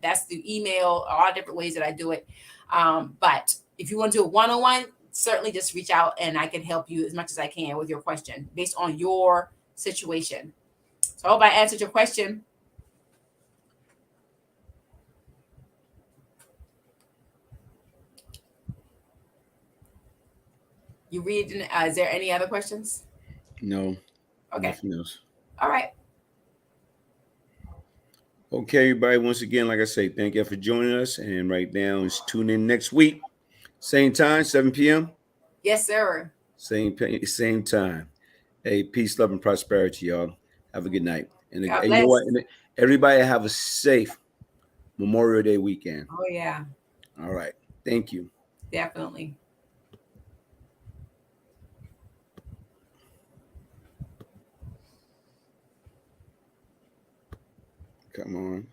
that's through email, all different ways that I do it. But if you want to do a one-on-one, certainly just reach out and I can help you as much as I can with your question based on your situation. So I hope I answered your question. You read, is there any other questions? No, Okay. nothing else. All right. Okay, everybody. Once again, like I say, thank you for joining us. And right now, is tune in next week, same time, 7 p.m. Yes, sir. Same time. Hey, peace, love, and prosperity, y'all. Have a good night. And God you know what? bless. And everybody have a safe Memorial Day weekend. Oh, yeah, All right. Thank you. definitely. Come on.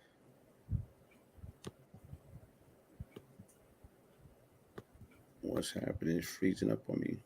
What's happening? It's freezing up on me.